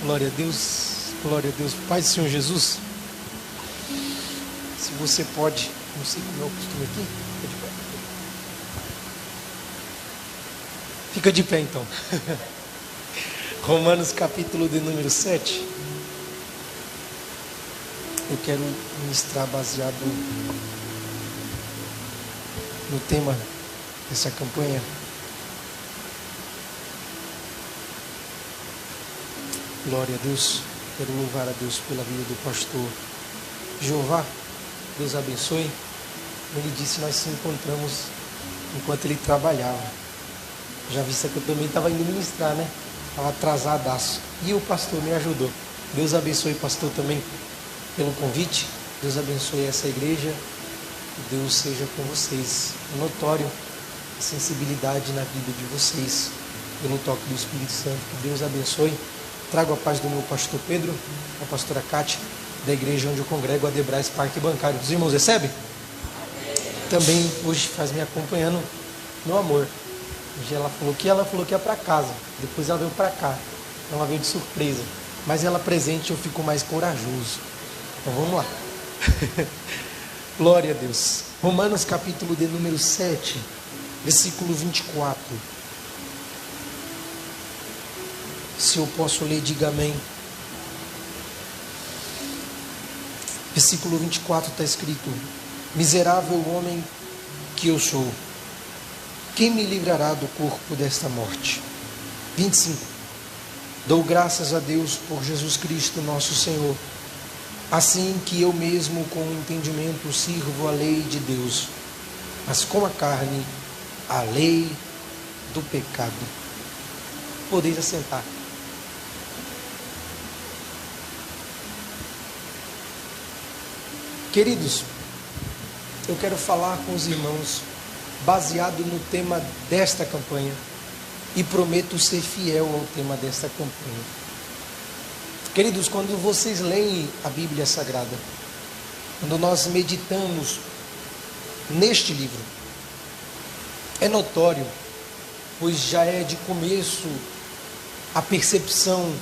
Glória a Deus, glória a Deus. Pai do Senhor Jesus, se você pode, não sei como é o costume aqui, fica de pé então. Romanos capítulo de número 7. Eu quero ministrar baseado no tema dessa campanha. Glória a Deus. Quero louvar a Deus pela vida do pastor Jeová. Deus abençoe. Ele disse, nós se encontramos enquanto ele trabalhava. Já vi que eu também estava indo ministrar, né? Estava atrasadaço. E o pastor me ajudou. Deus abençoe, pastor, também pelo convite. Deus abençoe essa igreja. Deus seja com vocês. É notório a sensibilidade na vida de vocês pelo toque do Espírito Santo. Que Deus abençoe. Trago a paz do meu pastor Pedro, a pastora Cátia, da igreja onde eu congrego, Adebrais Parque Bancário. Os irmãos recebem? Também hoje faz me acompanhando no amor. Hoje ela falou que ia para casa. Depois ela veio para cá. Então ela veio de surpresa. Mas ela presente eu fico mais corajoso. Então vamos lá. Glória a Deus. Romanos capítulo de número 7, versículo 24. Se eu posso ler, diga amém. Versículo 24 está escrito: miserável homem que eu sou, quem me livrará do corpo desta morte? 25. Dou graças a Deus por Jesus Cristo nosso Senhor, assim que eu mesmo com o entendimento sirvo a lei de Deus, mas com a carne a lei do pecado. Podeis assentar. Queridos, eu quero falar com os irmãos baseado no tema desta campanha e prometo ser fiel ao tema desta campanha. Queridos, quando vocês leem a Bíblia Sagrada, quando nós meditamos neste livro, é notório, pois já é de começo a percepção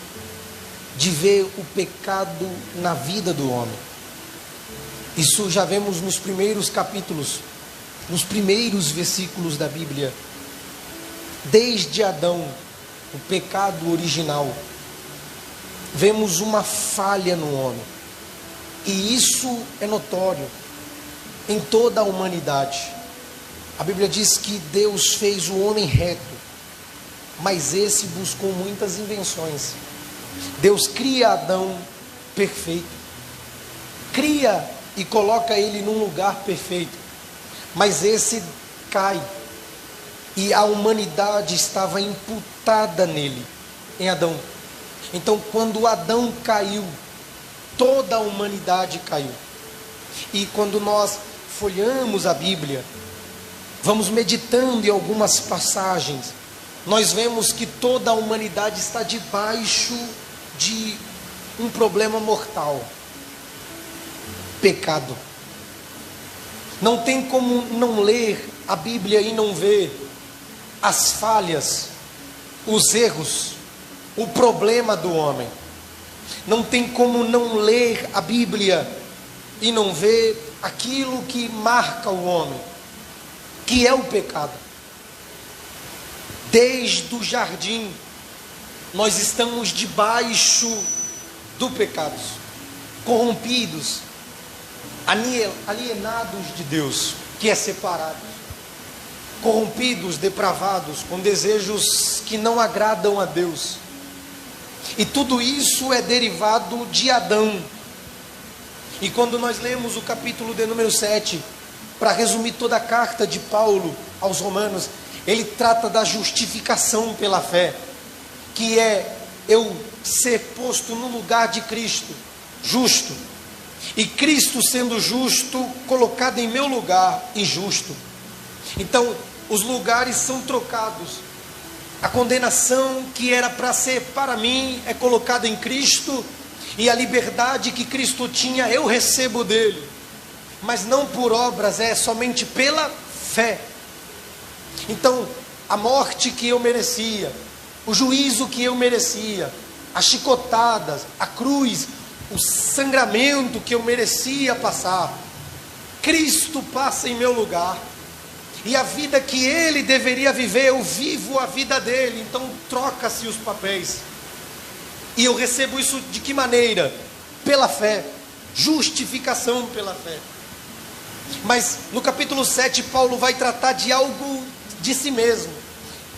de ver o pecado na vida do homem. Isso já vemos nos primeiros capítulos, nos primeiros versículos da Bíblia. Desde Adão, o pecado original, vemos uma falha no homem. E isso é notório em toda a humanidade. A Bíblia diz que Deus fez o homem reto, mas esse buscou muitas invenções. Deus cria Adão perfeito, cria e coloca ele num lugar perfeito, mas esse cai, e a humanidade estava imputada nele, em Adão. Então quando Adão caiu, toda a humanidade caiu. E quando nós folheamos a Bíblia, vamos meditando em algumas passagens, nós vemos que toda a humanidade está debaixo de um problema mortal: pecado. Não tem como não ler a Bíblia e não ver as falhas, os erros, o problema do homem. Não tem como não ler a Bíblia e não ver aquilo que marca o homem, que é o pecado. Desde o jardim, nós estamos debaixo do pecado, corrompidos, alienados de Deus, que é separados, corrompidos, depravados, com desejos que não agradam a Deus. E tudo isso é derivado de Adão. E quando nós lemos o capítulo de número 7, para resumir toda a carta de Paulo aos Romanos, ele trata da justificação pela fé, que é eu ser posto no lugar de Cristo, justo, e Cristo sendo justo, colocado em meu lugar, injusto. Então, os lugares são trocados. A condenação que era para ser para mim é colocada em Cristo, e a liberdade que Cristo tinha eu recebo dele, mas não por obras, é somente pela fé. Então, a morte que eu merecia, o juízo que eu merecia, as chicotadas, a cruz, o sangramento que eu merecia passar, Cristo passa em meu lugar. E a vida que Ele deveria viver, eu vivo a vida dele. Então troca-se os papéis. E eu recebo isso de que maneira? Pela fé. Justificação pela fé. Mas no capítulo 7, Paulo vai tratar de algo de si mesmo.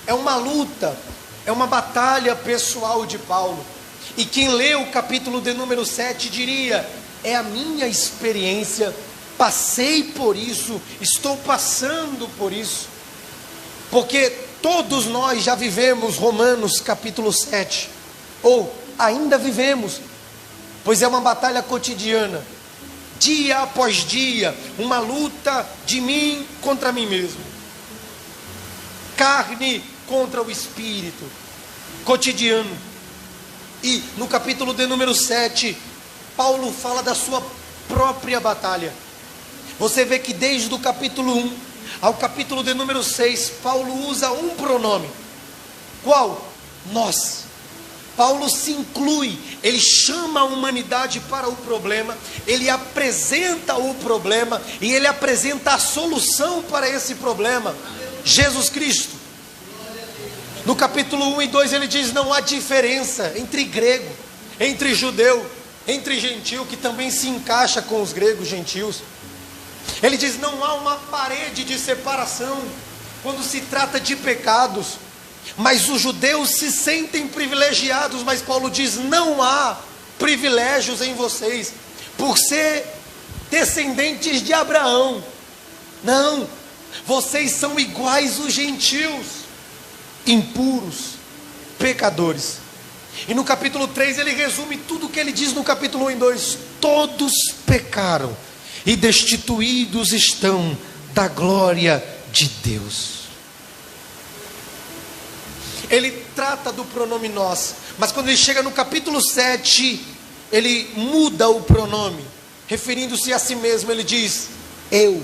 É uma luta, é uma batalha pessoal de Paulo. E quem lê o capítulo de número 7 diria: é a minha experiência, passei por isso, estou passando por isso. Porque todos nós já vivemos Romanos capítulo 7, ou ainda vivemos, pois é uma batalha cotidiana, dia após dia, uma luta de mim contra mim mesmo, carne contra o espírito, cotidiano. E no capítulo de número 7, Paulo fala da sua própria batalha. Você vê que desde o capítulo 1 ao capítulo de número 6, Paulo usa um pronome. Qual? Nós. Paulo se inclui, ele chama a humanidade para o problema, ele apresenta o problema e ele apresenta a solução para esse problema, Jesus Cristo. No capítulo 1 e 2 ele diz: não há diferença entre grego, entre judeu, entre gentil, que também se encaixa com os gregos gentios. Ele diz: não há uma parede de separação quando se trata de pecados. Mas os judeus se sentem privilegiados, mas Paulo diz: não há privilégios em vocês, por ser descendentes de Abraão. Não, vocês são iguais aos gentios, impuros, pecadores. E no capítulo 3 ele resume tudo o que ele diz no capítulo 1 e 2: todos pecaram e destituídos estão da glória de Deus. Ele trata do pronome nós, mas quando ele chega no capítulo 7, ele muda o pronome, referindo-se a si mesmo. Ele diz: eu.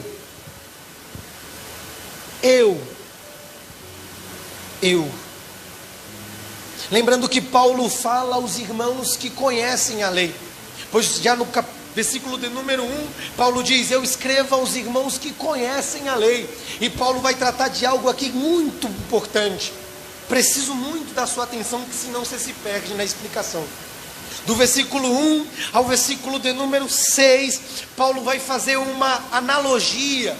Lembrando que Paulo fala aos irmãos que conhecem a lei, pois já no versículo de número 1, Paulo diz: eu escrevo aos irmãos que conhecem a lei. E Paulo vai tratar de algo aqui muito importante. Preciso muito da sua atenção, que senão você se perde na explicação. Do versículo 1 ao versículo de número 6, Paulo vai fazer uma analogia.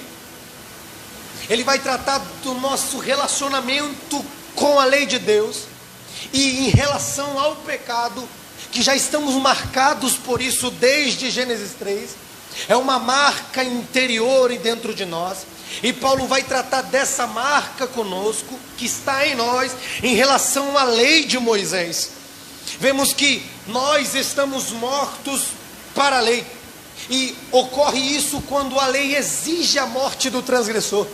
Ele vai tratar do nosso relacionamento com a lei de Deus, e em relação ao pecado, que já estamos marcados por isso desde Gênesis 3, é uma marca interior e dentro de nós. E Paulo vai tratar dessa marca conosco, que está em nós, em relação à lei de Moisés. Vemos que nós estamos mortos para a lei, e ocorre isso quando a lei exige a morte do transgressor.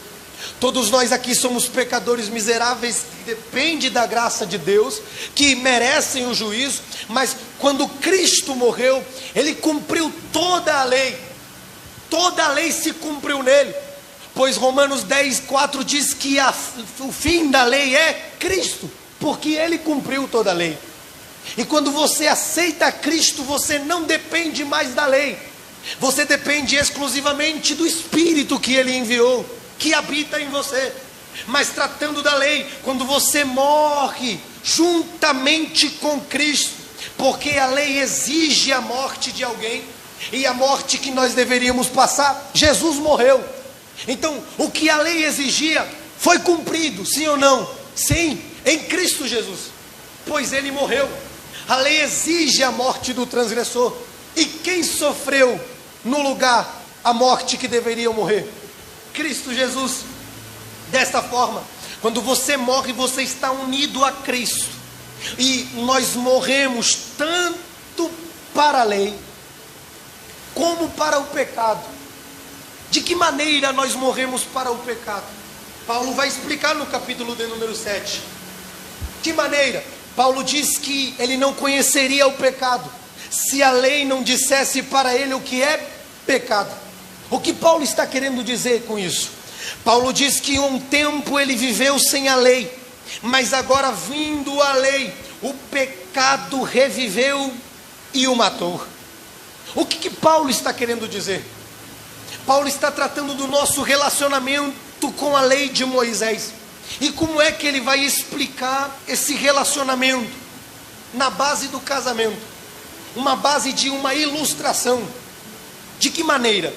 Todos nós aqui somos pecadores miseráveis, que dependem da graça de Deus, que merecem o juízo, mas quando Cristo morreu, Ele cumpriu toda a lei se cumpriu nele, pois Romanos 10:4 diz que o fim da lei é Cristo, porque Ele cumpriu toda a lei. E quando você aceita Cristo, você não depende mais da lei, você depende exclusivamente do Espírito que Ele enviou, que habita em você. Mas tratando da lei, quando você morre juntamente com Cristo, porque a lei exige a morte de alguém, e a morte que nós deveríamos passar, Jesus morreu. Então, o que a lei exigia foi cumprido, sim ou não? Sim, em Cristo Jesus, pois Ele morreu. A lei exige a morte do transgressor, e quem sofreu no lugar a morte que deveria morrer? Cristo Jesus. Desta forma, quando você morre, você está unido a Cristo, e nós morremos tanto para a lei como para o pecado. De que maneira nós morremos para o pecado? Paulo vai explicar no capítulo de número 7. Que maneira? Paulo diz que ele não conheceria o pecado se a lei não dissesse para ele o que é pecado. O que Paulo está querendo dizer com isso? Paulo diz que um tempo ele viveu sem a lei, mas agora vindo a lei, o pecado reviveu e o matou. O que Paulo está querendo dizer? Paulo está tratando do nosso relacionamento com a lei de Moisés. E como é que ele vai explicar esse relacionamento? Na base do casamento, uma base de uma ilustração. De que maneira?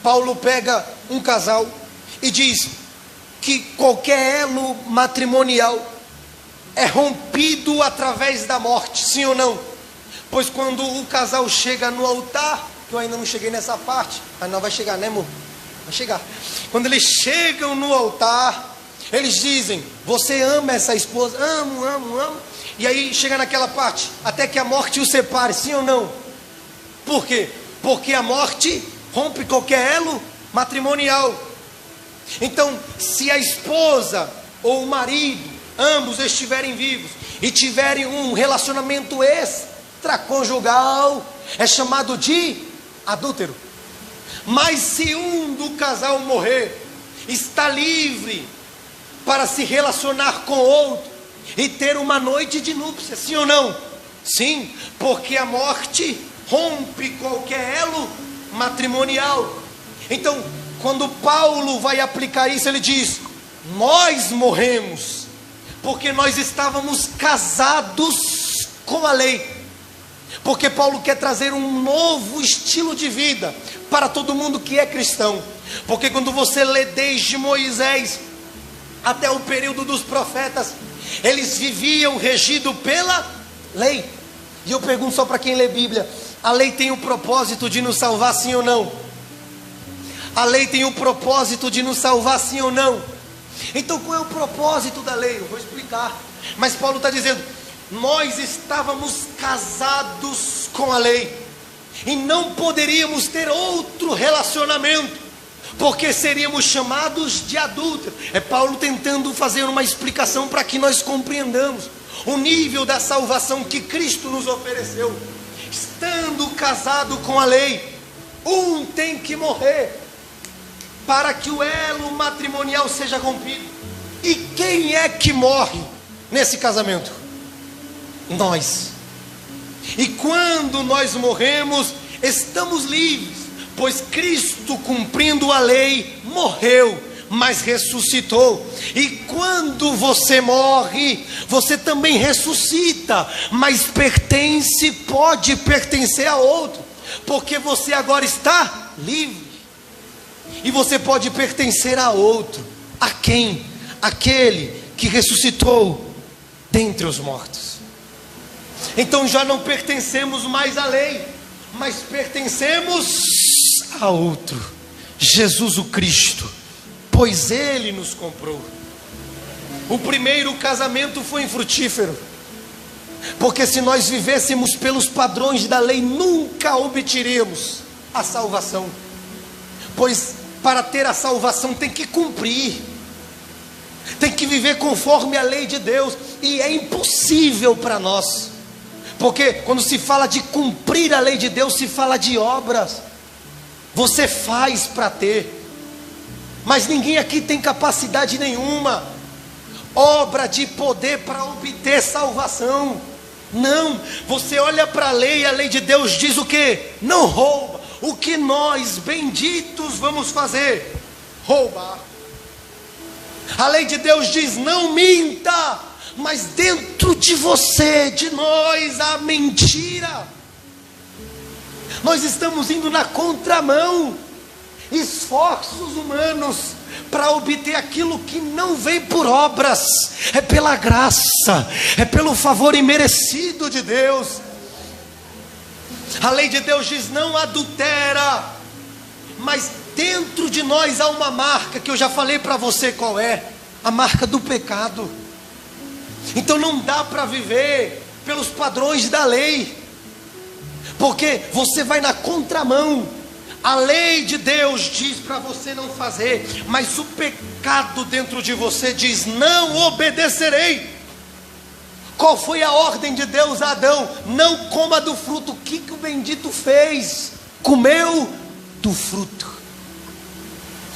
Paulo pega um casal e diz que qualquer elo matrimonial é rompido através da morte, sim ou não? Pois quando o casal chega no altar, que eu ainda não cheguei nessa parte, mas não vai chegar, né, amor? Vai chegar. Quando eles chegam no altar, eles dizem: você ama essa esposa? Amo, amo, amo. E aí chega naquela parte, até que a morte os separe, sim ou não? Por quê? Porque a morte rompe qualquer elo matrimonial. Então, se a esposa ou o marido, ambos estiverem vivos e tiverem um relacionamento extraconjugal, é chamado de adúltero. Mas se um do casal morrer, está livre para se relacionar com outro e ter uma noite de núpcias, sim ou não? Sim, porque a morte rompe qualquer elo matrimonial. Então, quando Paulo vai aplicar isso, ele diz: nós morremos porque nós estávamos casados com a lei. Porque Paulo quer trazer um novo estilo de vida para todo mundo que é cristão. Porque quando você lê desde Moisés até o período dos profetas, eles viviam regido pela lei. E eu pergunto só para quem lê Bíblia: a lei tem o propósito de nos salvar, sim ou não? A lei tem o propósito de nos salvar, sim ou não? Então qual é o propósito da lei? Eu vou explicar. Mas Paulo está dizendo: nós estávamos casados com a lei e não poderíamos ter outro relacionamento, porque seríamos chamados de adúlteros. É Paulo tentando fazer uma explicação para que nós compreendamos o nível da salvação que Cristo nos ofereceu. Estando casado com a lei, um tem que morrer para que o elo matrimonial seja rompido. E quem é que morre nesse casamento? Nós. E quando nós morremos, estamos livres, pois Cristo, cumprindo a lei, morreu, mas ressuscitou. E quando você morre, você também ressuscita, mas pode pertencer a outro, porque você agora está livre. E você pode pertencer a outro. A quem? Aquele que ressuscitou dentre os mortos. Então já não pertencemos mais à lei, mas pertencemos a outro, Jesus o Cristo, pois Ele nos comprou. O primeiro casamento foi infrutífero, porque se nós vivêssemos pelos padrões da lei, nunca obteríamos a salvação. Pois para ter a salvação tem que cumprir, tem que viver conforme a lei de Deus, e é impossível para nós, porque quando se fala de cumprir a lei de Deus, se fala de obras. Você faz para ter, mas ninguém aqui tem capacidade nenhuma, obra de poder para obter salvação. Não, você olha para a lei de Deus diz o que? Não rouba. O que nós, benditos, vamos fazer? Roubar. A lei de Deus diz: não minta, mas dentro de você, de nós, há mentira. Nós estamos indo na contramão, esforços humanos para obter aquilo que não vem por obras, é pela graça, é pelo favor imerecido de Deus. A lei de Deus diz: não adultera, mas dentro de nós há uma marca que eu já falei para você qual é: a marca do pecado. Então não dá para viver pelos padrões da lei, porque você vai na contramão. A lei de Deus diz para você não fazer, mas o pecado dentro de você diz: não obedecerei. Qual foi a ordem de Deus a Adão? Não coma do fruto. O que o bendito fez? Comeu do fruto.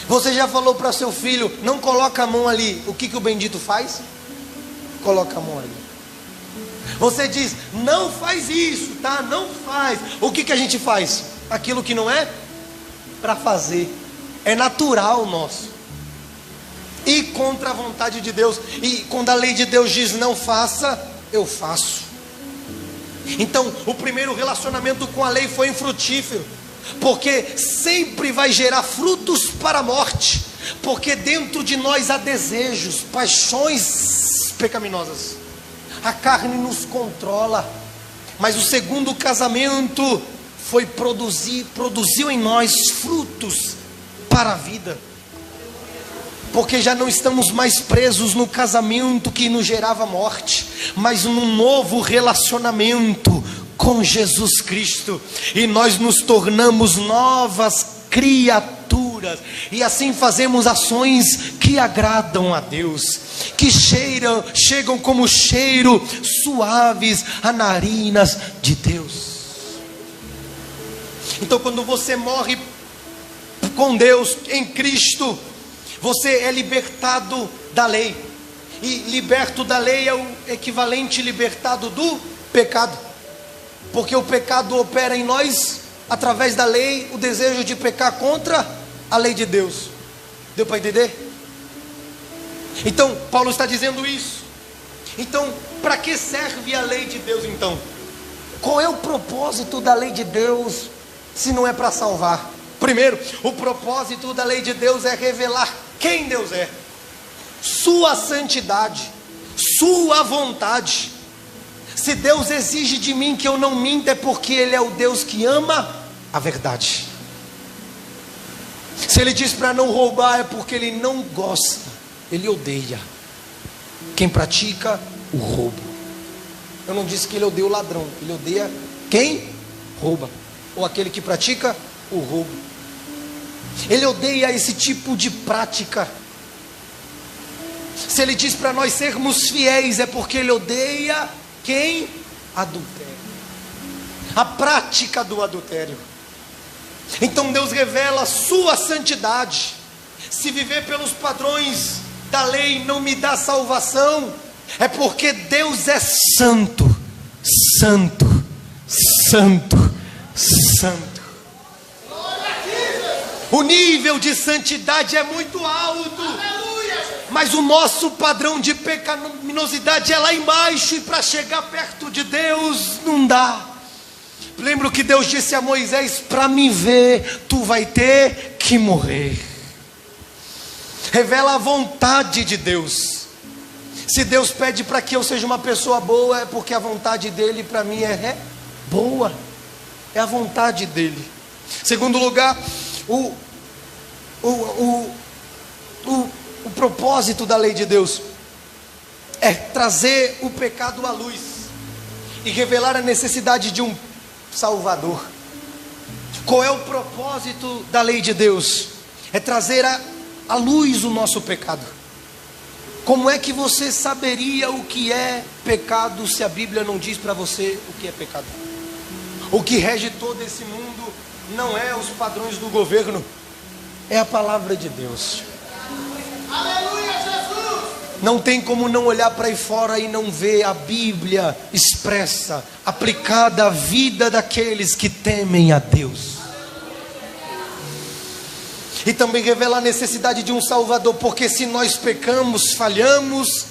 Você já falou para seu filho: não coloca a mão ali. O que o bendito faz? Coloca a mão ali. Você diz: não faz isso, tá? Não faz. O que a gente faz? Aquilo que não é para fazer. É natural nosso. E contra a vontade de Deus. E quando a lei de Deus diz não faça, eu faço. Então o primeiro relacionamento com a lei foi infrutífero, porque sempre vai gerar frutos para a morte. Porque dentro de nós há desejos, paixões pecaminosas. A carne nos controla. Mas o segundo casamento produziu em nós frutos para a vida. Porque já não estamos mais presos no casamento que nos gerava morte, mas num novo relacionamento com Jesus Cristo. E nós nos tornamos novas criaturas. E assim fazemos ações que agradam a Deus, que chegam como cheiro suaves a narinas de Deus. Então quando você morre com Deus em Cristo, você é libertado da lei. E liberto da lei é o equivalente libertado do pecado. Porque o pecado opera em nós, através da lei, o desejo de pecar contra a lei de Deus. Deu para entender? Então, Paulo está dizendo isso. Então, para que serve a lei de Deus então? Qual é o propósito da lei de Deus, se não é para salvar? Primeiro, o propósito da lei de Deus é revelar quem Deus é, sua santidade, sua vontade. Se Deus exige de mim que eu não minta, é porque Ele é o Deus que ama a verdade. Se Ele diz para não roubar, é porque Ele não gosta, Ele odeia quem pratica o roubo. Eu não disse que Ele odeia o ladrão, Ele odeia quem rouba, ou aquele que pratica o roubo. Ele odeia esse tipo de prática. Se Ele diz para nós sermos fiéis, é porque Ele odeia quem adultera, a prática do adultério. Então Deus revela a sua santidade. Se viver pelos padrões da lei não me dá salvação, é porque Deus é santo, santo, santo, santo. O nível de santidade é muito alto, mas o nosso padrão de pecaminosidade é lá embaixo, e para chegar perto de Deus não dá. Lembro que Deus disse a Moisés: para me ver, tu vai ter que morrer. Revela a vontade de Deus. Se Deus pede para que eu seja uma pessoa boa, é porque a vontade dele para mim é boa. É a vontade dele. Segundo lugar, o propósito da lei de Deus é trazer o pecado à luz e revelar a necessidade de um Salvador. Qual é o propósito da lei de Deus? É trazer à luz o nosso pecado. Como é que você saberia o que é pecado se a Bíblia não diz para você o que é pecado? O que rege todo esse mundo não é os padrões do governo, é a palavra de Deus. Aleluia, Jesus! Não tem como não olhar para aí fora e não ver a Bíblia expressa, aplicada à vida daqueles que temem a Deus. E também revela a necessidade de um Salvador, porque se nós pecamos, falhamos,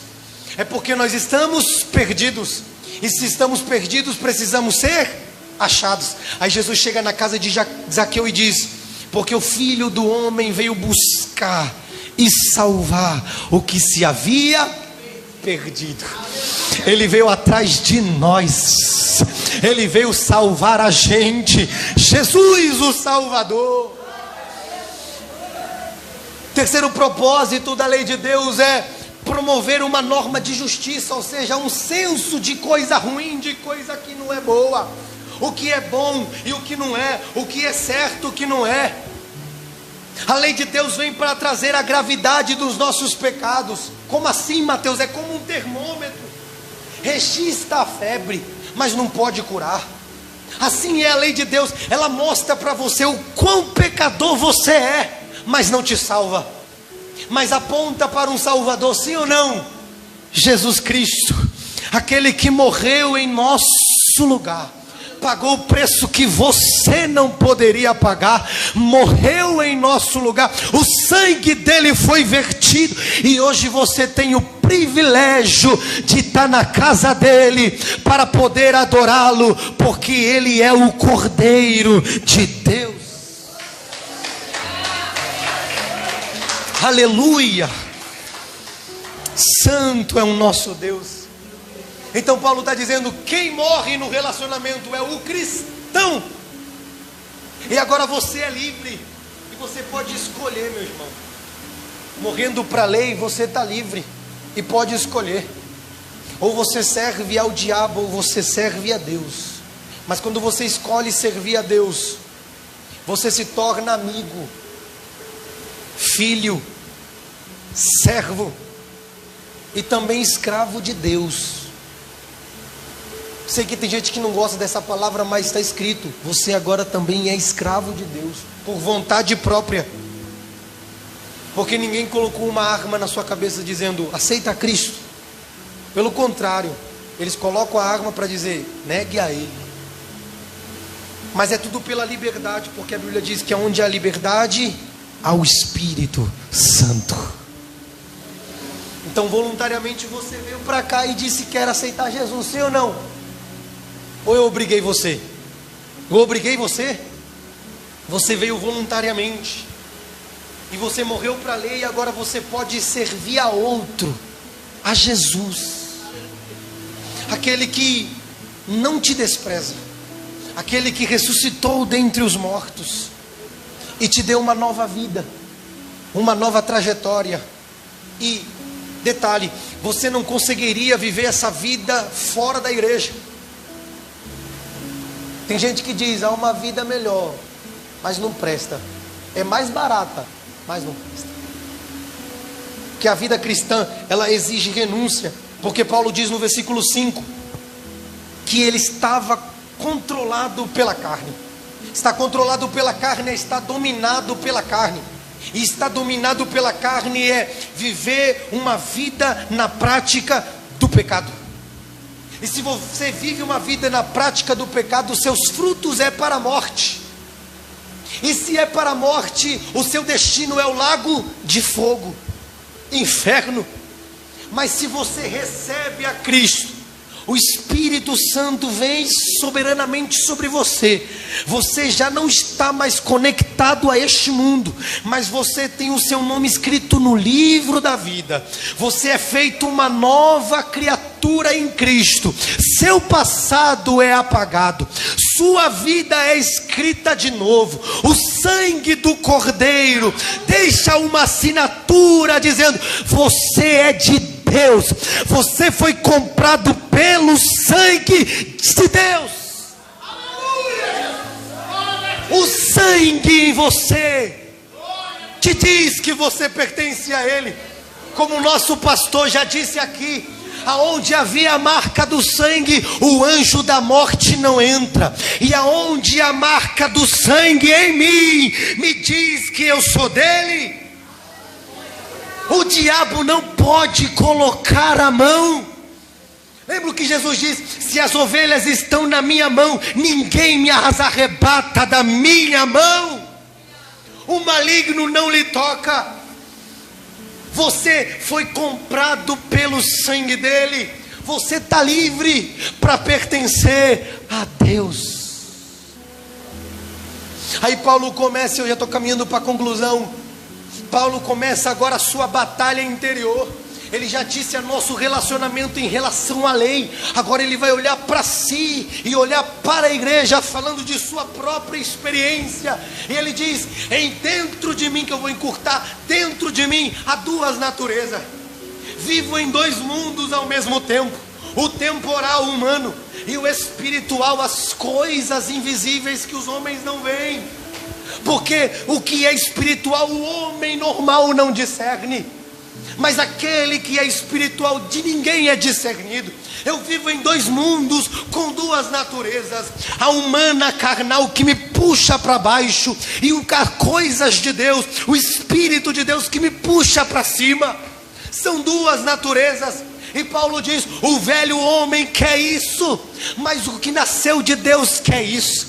é porque nós estamos perdidos. E se estamos perdidos, precisamos ser achados. Aí Jesus chega na casa de Zaqueu e diz: porque o Filho do Homem veio buscar e salvar o que se havia perdido. Ele veio atrás de nós, Ele veio salvar a gente. Jesus, o Salvador. Terceiro propósito da lei de Deus é promover uma norma de justiça, ou seja, um senso de coisa ruim, de coisa que não é boa, o que é bom e o que não é, o que é certo e o que não é. A lei de Deus vem para trazer a gravidade dos nossos pecados. Como assim, Mateus? É como um termômetro, registra a febre, mas não pode curar. Assim é a lei de Deus, ela mostra para você o quão pecador você é, mas não te salva, mas aponta para um Salvador, sim ou não? Jesus Cristo, aquele que morreu em nosso lugar, pagou o preço que você não poderia pagar, morreu em nosso lugar, o sangue dele foi vertido, e hoje você tem o privilégio de estar na casa dele, para poder adorá-lo, porque ele é o Cordeiro de Deus. Aleluia, santo é o nosso Deus. Então Paulo está dizendo, quem morre no relacionamento é o cristão. E agora você é livre, e você pode escolher, meu irmão. Morrendo para a lei, você está livre, e pode escolher. Ou você serve ao diabo, ou você serve a Deus. Mas quando você escolhe servir a Deus, você se torna amigo, filho, servo e também escravo de Deus. Sei que tem gente que não gosta dessa palavra, mas está escrito: você agora também é escravo de Deus, por vontade própria. Porque ninguém colocou uma arma na sua cabeça dizendo, aceita Cristo. Pelo contrário, eles colocam a arma para dizer, negue a Ele. Mas é tudo pela liberdade, porque a Bíblia diz que onde há liberdade, há o Espírito Santo. Então voluntariamente você veio para cá e disse que quer aceitar Jesus, sim ou não? Ou eu obriguei você? Eu obriguei você? Você veio voluntariamente, e você morreu para a lei, e agora você pode servir a outro, a Jesus, aquele que não te despreza, aquele que ressuscitou dentre os mortos e te deu uma nova vida, uma nova trajetória. E detalhe, você não conseguiria viver essa vida fora da igreja. Tem gente que diz, há uma vida melhor, mas não presta. É mais barata, mas não presta. Que a vida cristã, ela exige renúncia. Porque Paulo diz no versículo 5, que ele estava controlado pela carne. Está controlado pela carne, está dominado pela carne. E estar dominado pela carne é viver uma vida na prática do pecado. E se você vive uma vida na prática do pecado, os seus frutos é para a morte. E se é para a morte, o seu destino é o lago de fogo, inferno. Mas se você recebe a Cristo, o Espírito Santo vem soberanamente sobre você. Você já não está mais conectado a este mundo, mas você tem o seu nome escrito no livro da vida. Você é feito uma nova criatura em Cristo. Seu passado é apagado, sua vida é escrita de novo. O sangue do Cordeiro deixa uma assinatura dizendo, você é de Deus, você foi comprado pelo sangue de Deus. O sangue em você te diz que você pertence a Ele. Como o nosso pastor já disse aqui, aonde havia a marca do sangue, o anjo da morte não entra. E aonde a marca do sangue em mim me diz que eu sou dele, o diabo não pode colocar a mão. Lembra o que Jesus disse? Se as ovelhas estão na minha mão, ninguém me as arrebata da minha mão. O maligno não lhe toca. Você foi comprado pelo sangue dele. Você está livre para pertencer a Deus. Aí Paulo começa, eu já estou caminhando para a conclusão. Paulo começa agora a sua batalha interior. Ele já disse a nosso relacionamento em relação à lei. Agora ele vai olhar para si e olhar para a igreja, falando de sua própria experiência. E ele diz, dentro de mim, que eu vou encurtar, dentro de mim há duas naturezas. Vivo em dois mundos ao mesmo tempo. O temporal humano e o espiritual, as coisas invisíveis que os homens não veem. Porque o que é espiritual o homem normal não discerne. mas aquele que é espiritual de ninguém é discernido. Eu vivo em dois mundos, com duas naturezas, a humana carnal que me puxa para baixo, e as coisas de Deus, o Espírito de Deus que me puxa para cima. São duas naturezas. E Paulo diz: o velho homem quer isso, mas o que nasceu de Deus quer isso.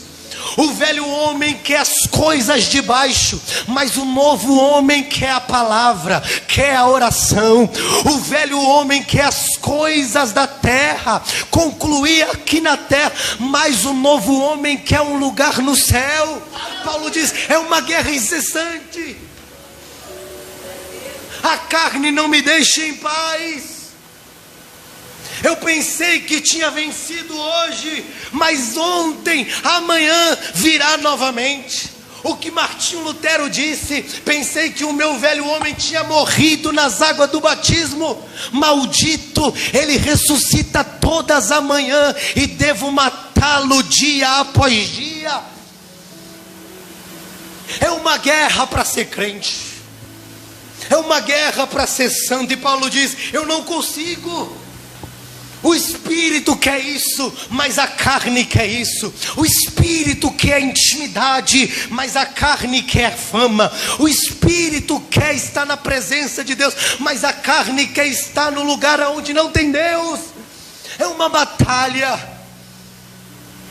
O velho homem quer as coisas de baixo, mas o novo homem quer a palavra, quer a oração. O velho homem quer as coisas da terra, concluir aqui na terra, mas o novo homem quer um lugar no céu. Paulo diz: é uma guerra incessante. A carne não me deixa em paz. Eu pensei que tinha vencido hoje, mas ontem, amanhã virá novamente. O que Martinho Lutero disse: pensei que o meu velho homem tinha morrido nas águas do batismo. Maldito, ele ressuscita todas as manhãs e devo matá-lo dia após dia. É uma guerra para ser crente, é uma guerra para ser santo. E Paulo diz: eu não consigo. O Espírito quer isso, mas a carne quer isso. O Espírito quer intimidade, mas a carne quer fama. O Espírito quer estar na presença de Deus, mas a carne quer estar no lugar onde não tem Deus. É uma batalha.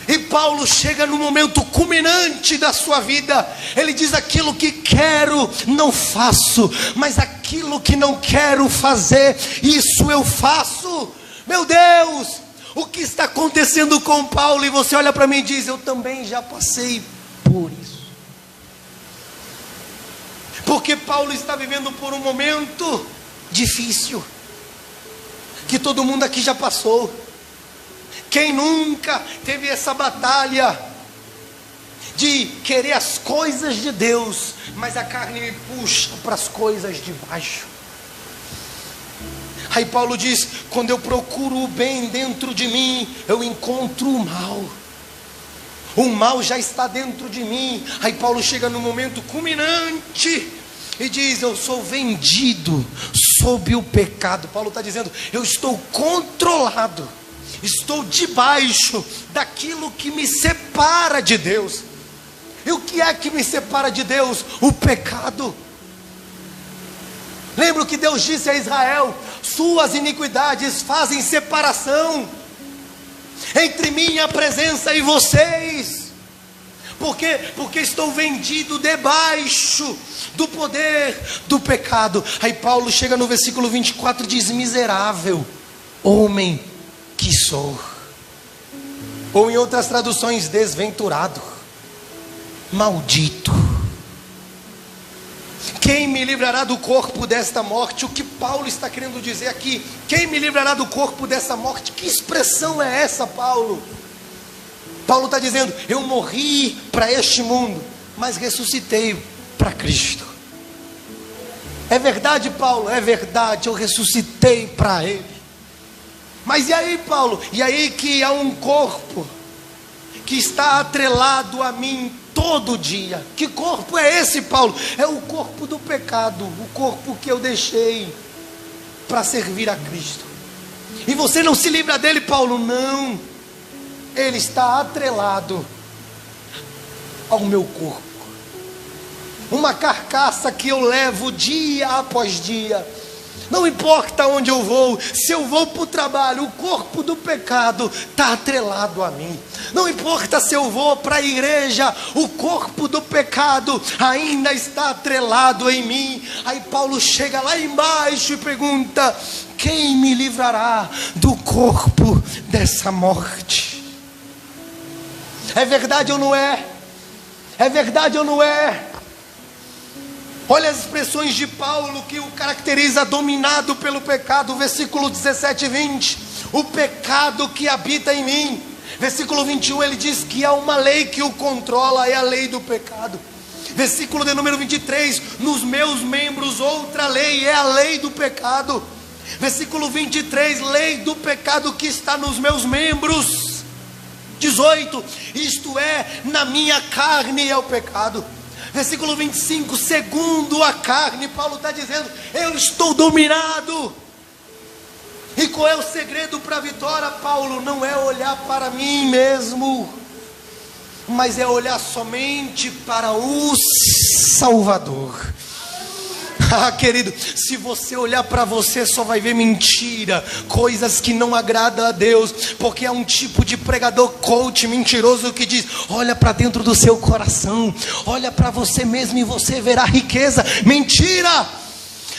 E Paulo chega no momento culminante da sua vida. Ele diz: aquilo que quero não faço, mas aquilo que não quero fazer, isso eu faço. Meu Deus, o que está acontecendo com Paulo? E você olha para mim e diz: eu também já passei por isso. Porque Paulo está vivendo por um momento difícil, que todo mundo aqui já passou. Quem nunca teve essa batalha de querer as coisas de Deus, mas a carne me puxa para as coisas de baixo? Aí Paulo diz: quando eu procuro o bem dentro de mim, eu encontro o mal. O mal já está dentro de mim. Aí Paulo chega no momento culminante e diz: eu sou vendido sob o pecado. Paulo está dizendo: eu estou controlado, estou debaixo daquilo que me separa de Deus. E o que é que me separa de Deus? O pecado. Lembra o que Deus disse a Israel: suas iniquidades fazem separação entre minha presença e vocês. Por quê? Porque estou vendido debaixo do poder do pecado. Aí Paulo chega no versículo 24 e diz: miserável homem que sou. Ou em outras traduções: desventurado, maldito. Quem me livrará do corpo desta morte? O que Paulo está querendo dizer aqui? Quem me livrará do corpo dessa morte? Que expressão é essa, Paulo? Paulo está dizendo: eu morri para este mundo, mas ressuscitei para Cristo. É verdade, Paulo? É verdade, eu ressuscitei para Ele. Mas e aí, Paulo? E aí que há um corpo que está atrelado a mim todo dia. Que corpo é esse, Paulo? É o corpo do pecado, o corpo que eu deixei para servir a Cristo. E você não se livra dele, Paulo? Não, ele está atrelado ao meu corpo, uma carcaça que eu levo dia após dia. Não importa onde eu vou, se eu vou para o trabalho, o corpo do pecado está atrelado a mim. Não importa se eu vou para a igreja, o corpo do pecado ainda está atrelado em mim. Aí Paulo chega lá embaixo e pergunta: quem me livrará do corpo dessa morte? É verdade ou não é? É verdade ou não é? Olha as expressões de Paulo que o caracteriza: dominado pelo pecado, versículo 17 e 20, o pecado que habita em mim. Versículo 21, ele diz que há uma lei que o controla, é a lei do pecado. Versículo de número 23, nos meus membros outra lei, é a lei do pecado. Versículo 23, lei do pecado que está nos meus membros. 18, isto é, na minha carne é o pecado. Versículo 25, segundo a carne, Paulo está dizendo: eu estou dominado. E qual é o segredo para a vitória, Paulo? Não é olhar para mim mesmo, mas é olhar somente para o Salvador. Ah, querido, se você olhar para você, só vai ver mentira, coisas que não agradam a Deus, porque é um tipo de pregador coach mentiroso que diz: olha para dentro do seu coração, olha para você mesmo e você verá riqueza. Mentira!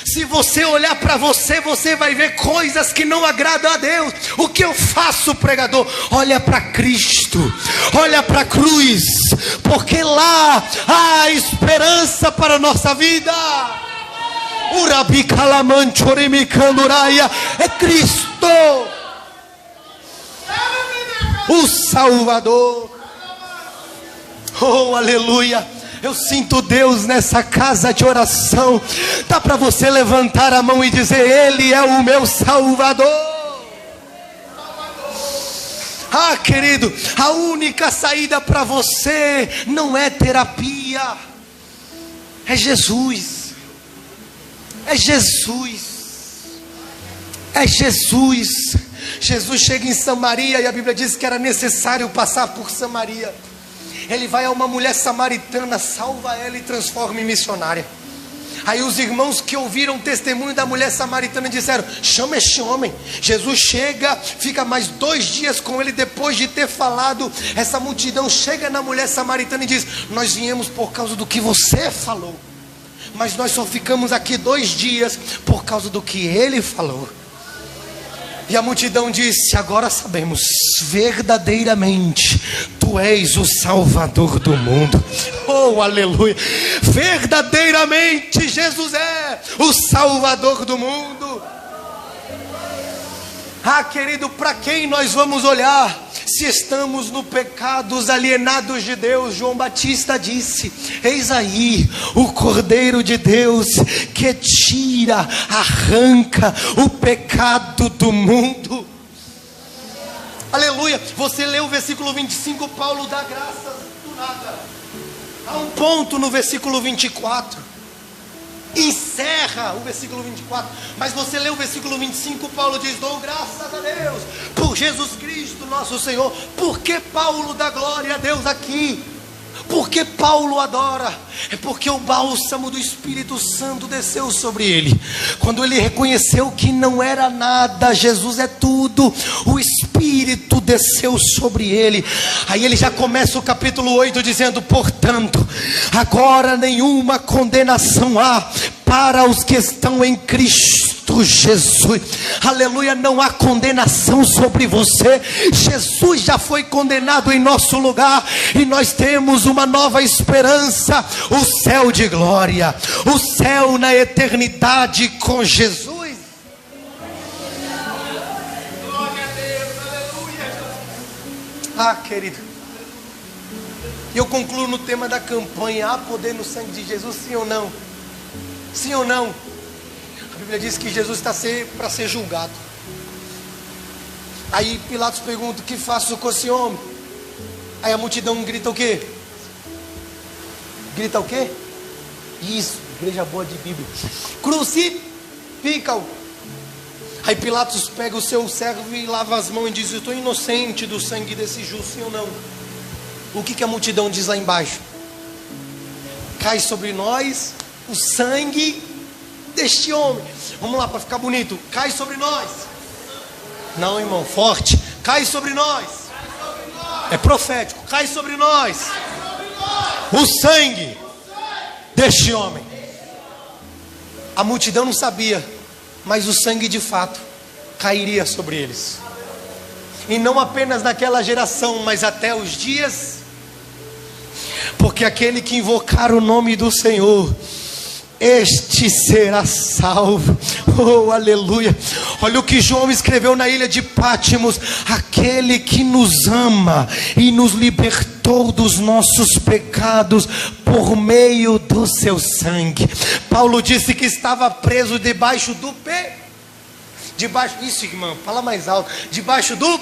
Se você olhar para você, você vai ver coisas que não agradam a Deus. O que eu faço, pregador? Olha para Cristo, olha para a cruz, porque lá há esperança para a nossa vida. É Cristo, o Salvador. Oh, aleluia. Eu sinto Deus nessa casa de oração. Dá para você levantar a mão e dizer: Ele é o meu Salvador. Ah, querido, a única saída para você não é terapia, é Jesus. É Jesus. É Jesus. Jesus chega em Samaria e a Bíblia diz que era necessário passar por Samaria. Ele vai a uma mulher samaritana, salva ela e transforma em missionária. Aí os irmãos que ouviram o testemunho da mulher samaritana disseram: chama este homem. Jesus chega, fica mais 2 dias com ele. Depois de ter falado, essa multidão chega na mulher samaritana e diz: nós viemos por causa do que você falou, mas nós só ficamos aqui 2 dias por causa do que ele falou. E a multidão disse: agora sabemos, verdadeiramente Tu és o Salvador do mundo. Oh, aleluia. Verdadeiramente Jesus é o Salvador do mundo. Ah, querido, para quem nós vamos olhar se estamos no pecados, alienados de Deus? João Batista disse: eis aí o Cordeiro de Deus que tira, arranca o pecado do mundo. Aleluia. Você lê o versículo 25, Paulo dá graças do nada. Há um ponto no versículo 24, encerra o versículo 24, mas você lê o versículo 25, Paulo diz: dou graças a Deus por Jesus Cristo nosso Senhor. Por que Paulo dá glória a Deus aqui? Por que Paulo adora? É porque o bálsamo do Espírito Santo desceu sobre ele. Quando ele reconheceu que não era nada, Jesus é tudo, o Espírito desceu sobre ele. Aí ele já começa o capítulo 8 dizendo: portanto, agora nenhuma condenação há para os que estão em Cristo Jesus. Aleluia. Não há condenação sobre você. Jesus já foi condenado em nosso lugar, e nós temos uma nova esperança, o céu de glória, o céu na eternidade com Jesus. Glória a Deus, aleluia. Ah, querido, e eu concluo no tema da campanha: há poder no sangue de Jesus, sim ou não? Sim ou não? A Bíblia diz que Jesus está para ser julgado. Aí Pilatos pergunta: o que faço com esse homem? Aí a multidão grita o quê? Grita o quê? Isso, igreja boa de Bíblia. Crucifica-o. Aí Pilatos pega o seu servo e lava as mãos e diz: eu estou inocente do sangue desse justo, sim ou não? O que a multidão diz lá embaixo? Cai sobre nós o sangue deste homem. Vamos lá, para ficar bonito. Cai sobre nós. Não, irmão, forte. Cai sobre nós. É profético. Cai sobre nós o sangue deste homem. A multidão não sabia, mas o sangue de fato cairia sobre eles. E não apenas naquela geração, mas até os dias. Porque aquele que invocar o nome do Senhor, este será salvo. Oh, aleluia. Olha o que João escreveu na ilha de Pátimos: aquele que nos ama e nos libertou dos nossos pecados por meio do seu sangue. Paulo disse que estava preso debaixo do isso, irmão, fala mais alto. Debaixo do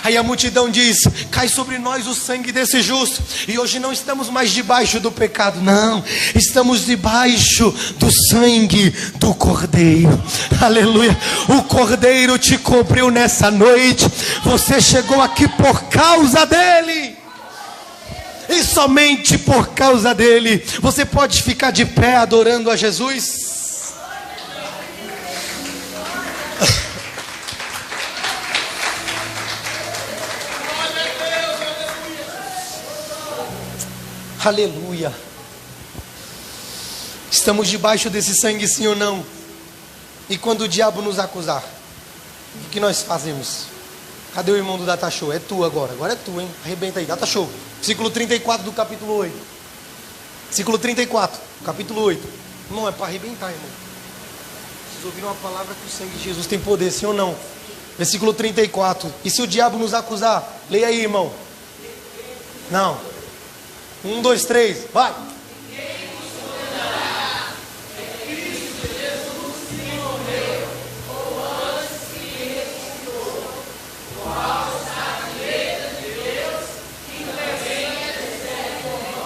Aí a multidão diz: cai sobre nós o sangue desse justo. E hoje não estamos mais debaixo do pecado, não, estamos debaixo do sangue do Cordeiro. Aleluia. O Cordeiro te cobriu nessa noite. Você chegou aqui por causa dele, e somente por causa dele. Você pode ficar de pé adorando a Jesus? Aleluia. Estamos debaixo desse sangue, sim ou não? E quando o diabo nos acusar, o que nós fazemos? Cadê o irmão do Data Show? É tu agora é tu, hein? Arrebenta aí, Data Show. Versículo 34 do capítulo 8. Versículo 34, capítulo 8. Não, é para arrebentar, irmão. Vocês ouviram uma palavra que o sangue de Jesus tem poder, sim ou não? Versículo 34. E se o diabo nos acusar? Leia aí, irmão. Não. 1, 2, 3, vai.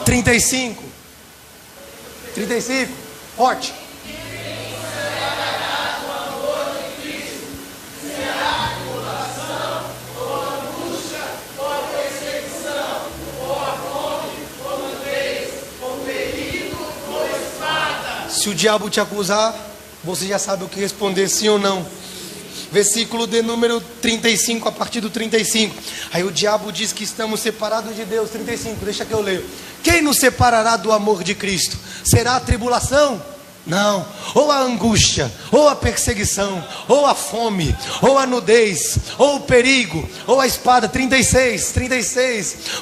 Trinta e cinco, forte. Se o diabo te acusar, você já sabe o que responder, sim ou não. Versículo de número 35, a partir do 35. Aí o diabo diz que estamos separados de Deus. 35, deixa que eu leio. Quem nos separará do amor de Cristo? Será a tribulação? Não. Ou a angústia, ou a perseguição, ou a fome, ou a nudez, ou o perigo, ou a espada. 36.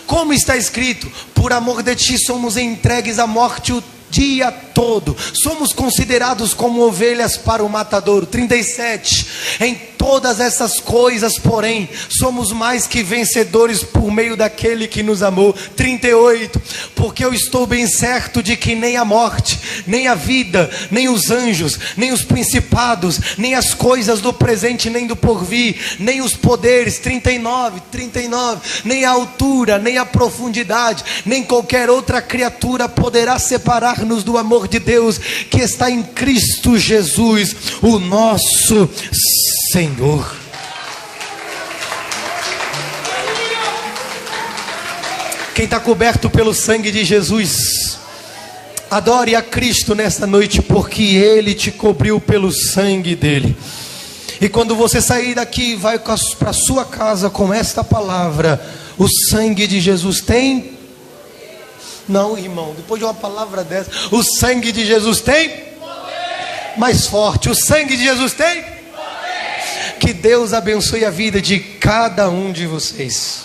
Como está escrito: por amor de ti somos entregues à morte o dia todo, somos considerados como ovelhas para o matadouro. 37. Em todas essas coisas, porém, somos mais que vencedores por meio daquele que nos amou. 38. Porque eu estou bem certo de que nem a morte, nem a vida, nem os anjos, nem os principados, nem as coisas do presente, nem do porvir, nem os poderes. 39, nem a altura, nem a profundidade, nem qualquer outra criatura poderá separar-nos do amor de Deus que está em Cristo Jesus, o nosso Senhor. Quem está coberto pelo sangue de Jesus, adore a Cristo nesta noite, porque Ele te cobriu pelo sangue dele. E quando você sair daqui, vai para a sua casa com esta palavra: o sangue de Jesus tem... Não, irmão, depois de uma palavra dessa, o sangue de Jesus tem poder. Mais forte: o sangue de Jesus tem poder. Que Deus abençoe a vida de cada um de vocês.